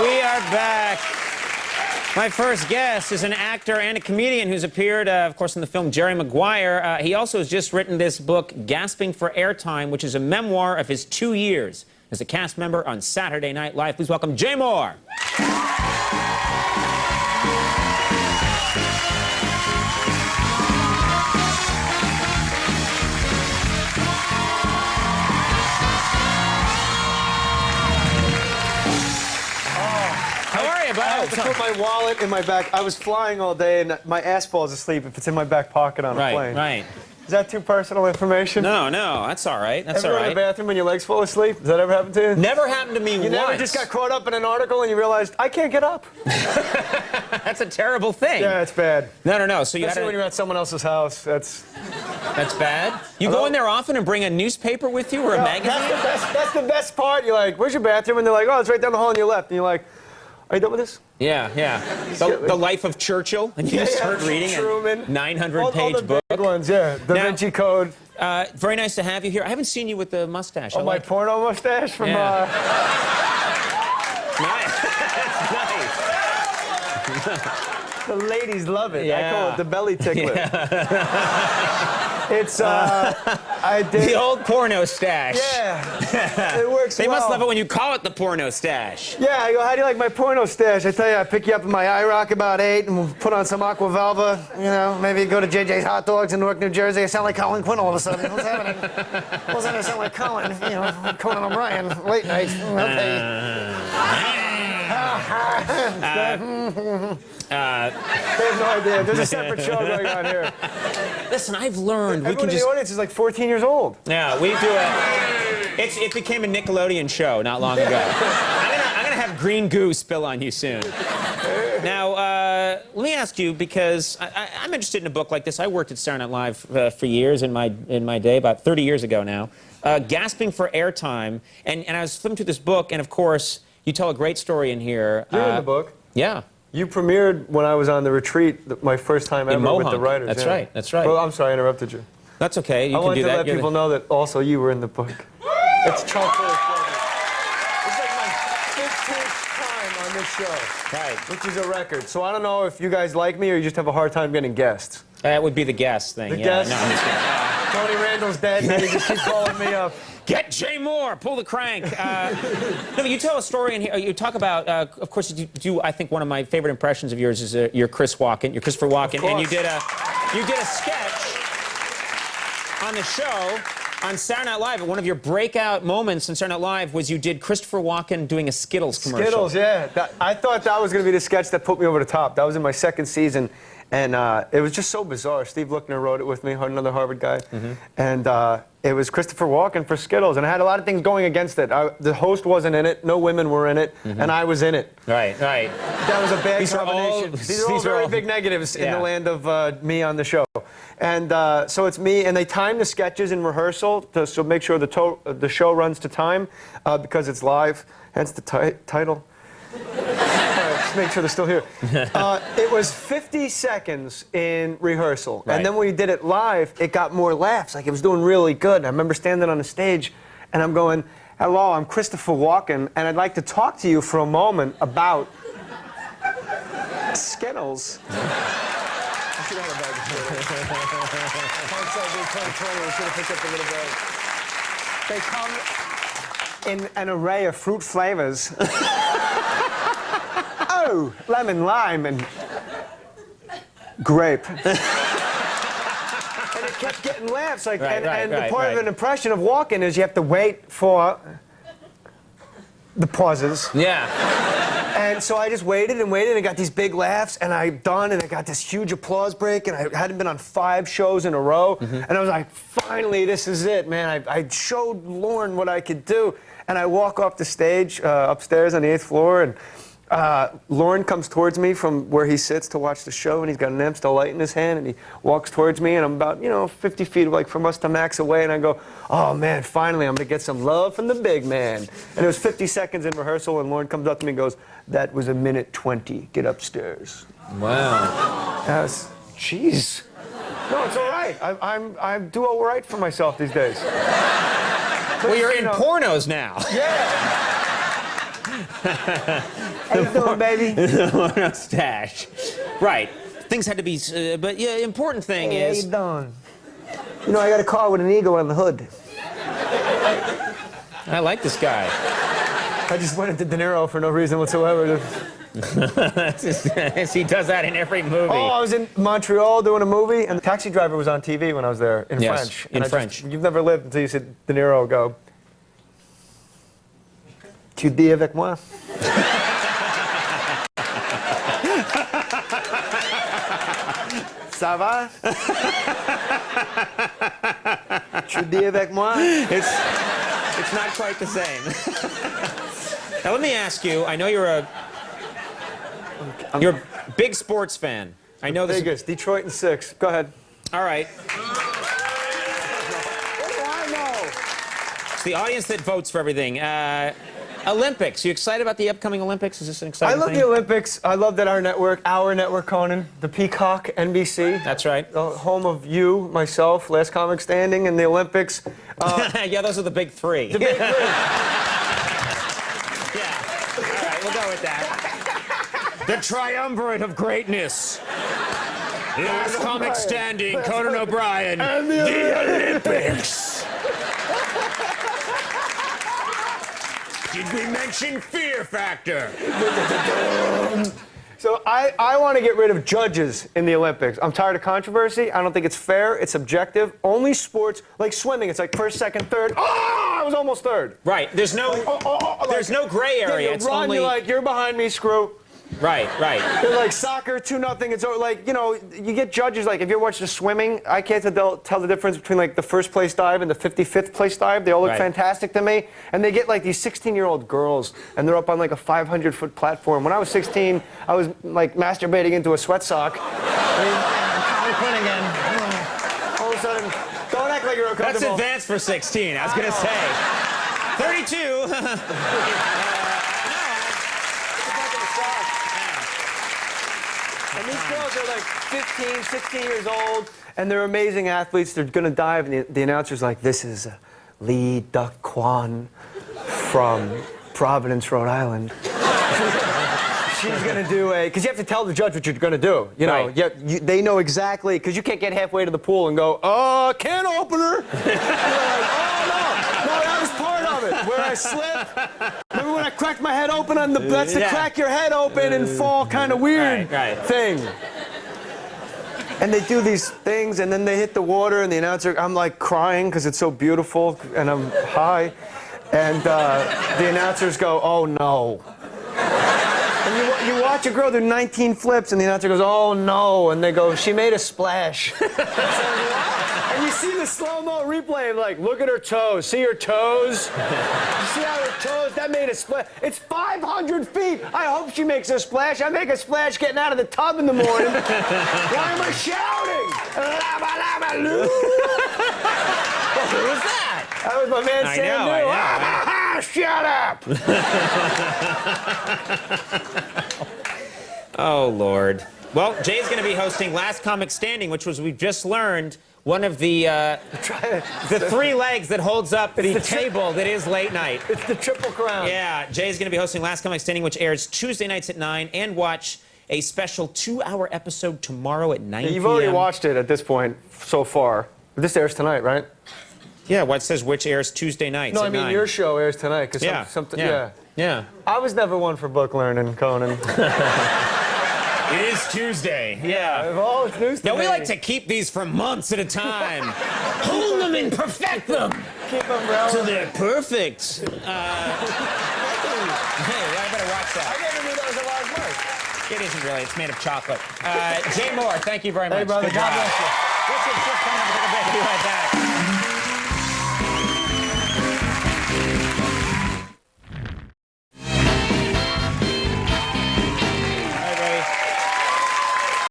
We are back. My first guest is an actor and a comedian who's appeared, of course, in the film Jerry Maguire. He also has just written this book, Gasping for Airtime, which is a memoir of his 2 years as a cast member on Saturday Night Live. Please welcome Jay Mohr. I had to put my wallet in my back. I was flying all day, and my ass falls asleep if it's in my back pocket on a plane. Right. Is that too personal information? No, that's all right. That's all right. Ever go to the bathroom and your legs fall asleep? Does that ever happen to you? Never happened to me once. You never just got caught up in an article and you realized, I can't get up. That's a terrible thing. Yeah, it's bad. No. So you Especially when you're at someone else's house. That's bad? You go in there often and bring a newspaper with you or a magazine? That's the best part. You're like, where's your bathroom? And they're like, oh, it's right down the hall on your left. And you're like, are you done with this? Yeah. The Life of Churchill, and you start reading Truman. a 900-page book. Big ones, yeah. Da Vinci Code. Very nice to have you here. I haven't seen you with the mustache. Oh, my porno mustache from... Nice. The ladies love it. Yeah. I call it the belly tickler. Yeah. It's, I did... The old porno stash. Yeah. It works They well. must love it when you call it the porno stash. Yeah, I go, how do you like my porno stash? I tell you, I pick you up in my IROC about 8, and we'll put on some Aqua Velva, you know, maybe go to JJ's Hot Dogs in Newark, New Jersey. I sound like Colin Quinn all of a sudden. What's happening? All of a sudden I sound like Colin, you know, Conan O'Brien, late night. Okay. They have no idea. There's a separate show going on here. Listen, I've learned Everyone in the audience is like 14 years old. Yeah, we do it. It became a Nickelodeon show not long ago. I'm gonna have green goo spill on you soon. Now, let me ask you, because I'm interested in a book like this. I worked at Saturday Night Live for years in my day, about 30 years ago now. Gasping for Airtime, and I was flipping through this book, and of course, you tell a great story in here. You're in the book? Yeah. You premiered when I was on the retreat, my first time ever Mohr. with the writers. That's yeah. right, that's right. Well, I'm sorry I interrupted you. That's okay, you I can wanted do to that. let people know that also you were in the book. It's chock full of pleasure. It's like my 15th time on this show. Right. Which is a record. So I don't know if you guys like me or you just have a hard time getting guests. That would be the guest thing. The Yeah. guest? No, I'm just kidding. Tony Randall's dead, and he just keeps calling me up. Get Jay Mohr, pull the crank. No, you tell a story in here. You talk about, of course, you do. I think one of my favorite impressions of yours is your Christopher Walken, and you did a sketch on the show on Saturday Night Live. One of your breakout moments on Saturday Night Live was you did Christopher Walken doing a Skittles commercial. Skittles, yeah. I thought that was going to be the sketch that put me over the top. That was in my second season. And it was just so bizarre. Steve Lookner wrote it with me, another Harvard guy. Mm-hmm. And it was Christopher Walken for Skittles. And I had a lot of things going against it. The host wasn't in it, no women were in it, and I was in it. Right. That was a bad combination. These are all very big negatives in the land of me on the show. And so it's me, and they time the sketches in rehearsal to make sure the show runs to time because it's live, hence the title. Make sure they're still here. It was 50 seconds in rehearsal. Right. And then when we did it live, it got more laughs. Like, it was doing really good. I remember standing on the stage, and I'm going, hello, I'm Christopher Walken, and I'd like to talk to you for a moment about Skittles. They come in an array of fruit flavors. Oh, lemon, lime, and grape. And it kept getting laughs. Like, the part of an impression of Walken is you have to wait for the pauses. Yeah. And so I just waited and waited and got these big laughs, and I got this huge applause break, and I hadn't been on 5 shows in a row. Mm-hmm. And I was like, finally, this is it, man. I showed Lorne what I could do. And I walk off the stage upstairs on the 8th floor, and Lorne comes towards me from where he sits to watch the show, and he's got an Amstel Light in his hand, and he walks towards me, and I'm about, 50 feet like from us to Max away, and I go, oh man, finally I'm gonna get some love from the big man. And it was 50 seconds in rehearsal, and Lorne comes up to me and goes, that was a minute 20, get upstairs. Wow. Jeez. No, it's all right. I do all right for myself these days. Well, you're in pornos now. Yeah. How you doing, baby? No stash. Right. Things had to be, but yeah, important thing Hey, is. how you doing? You know, I got a car with an eagle on the hood. I like this guy. I just went into De Niro for no reason whatsoever. He does that in every movie. Oh, I was in Montreal doing a movie, and the taxi driver was on TV when I was there in Yes, French. in French. You've never lived until you see De Niro go, Tu dis avec moi? Ça va? Tu dis avec moi? It's not quite the same. Now let me ask you. I know you're a big sports fan. I know this. Vegas, Detroit in 6. Go ahead. All right. What do I know? It's the audience that votes for everything. Olympics. You excited about the upcoming Olympics? Is this an I exciting love thing? the Olympics. I love that our network, Conan, the Peacock, NBC. That's right. The home of you, myself, Last Comic Standing, and the Olympics. Yeah, those are the big three. The big three. Yeah. All right, we'll go with that. The triumvirate of greatness. Last Comic Standing, Conan O'Brien, And the Olympics. Did we mention Fear Factor? So I want to get rid of judges in the Olympics. I'm tired of controversy. I don't think it's fair. It's objective. Only sports, like swimming, it's like first, second, third. Oh, I was almost third. Right. There's no there's no gray area. You It's run, only you're like, you're behind me, screw. right. They're like soccer, 2-0. It's like, you know, you get judges like if you watch the swimming, I can't tell the difference between like the first place dive and the 55th place dive. They all look Right. fantastic to me. And they get like these 16-year-old girls and they're up on like a 500-foot platform. When I was 16, I was like masturbating into a sweat sock. I mean, I'm quitting again. All of a sudden, don't act like you're That's uncomfortable. advanced for 16. I was gonna say 32. And these girls are like 15, 16 years old, and they're amazing athletes. They're going to dive, and the announcer's like, this is Lee Duck Kwan from Providence, Rhode Island. She's going to do because you have to tell the judge what you're going to do. You know, Right. they know exactly, because you can't get halfway to the pool and go, can opener. You're like, no, that was part of it, where I slip. Remember when I cracked my head open on that's the Yeah. crack your head open and fall kind of weird Right. thing. And they do these things, and then they hit the water, and the announcer, I'm like crying because it's so beautiful, and I'm high. And the announcers go, oh no. And you watch a girl do 19 flips, and the announcer goes, oh no. And they go, she made a splash. And you see the slow-mo replay of like, look at her toes. See her toes? You see how her toes, that made a splash. It's 500 feet. I hope she makes a splash. I make a splash getting out of the tub in the morning. Why am I shouting? Laba, laba, loo. Who was that? That was my man I Sam know, New. I know. Shut up. Oh Lord. Well, Jay's going to be hosting Last Comic Standing, which was we've just learned one of the three legs that holds up the table that is late night. It's the Triple Crown. Yeah, Jay's going to be hosting Last Comic Standing, which airs Tuesday nights at 9, and watch a special 2-hour episode tomorrow at 9 You've p.m. already watched it at this point so far. This airs tonight, right? Yeah, what says which airs Tuesday nights No, at I mean 9. your show airs tonight. Cause Yeah, something. yeah. I was never one for book learning, Conan. It is Tuesday. Yeah. Oh, it's news to Now, we me. like to keep these for months at a time. Hone them and perfect them keep them till relevant. they're perfect. Hey, I better watch I that. never knew that was a large mic. It isn't really. It's made of chocolate. Jay Mohr, thank you very much. Hey, brother. Good God job. bless you. What's your shift coming up? Take a break.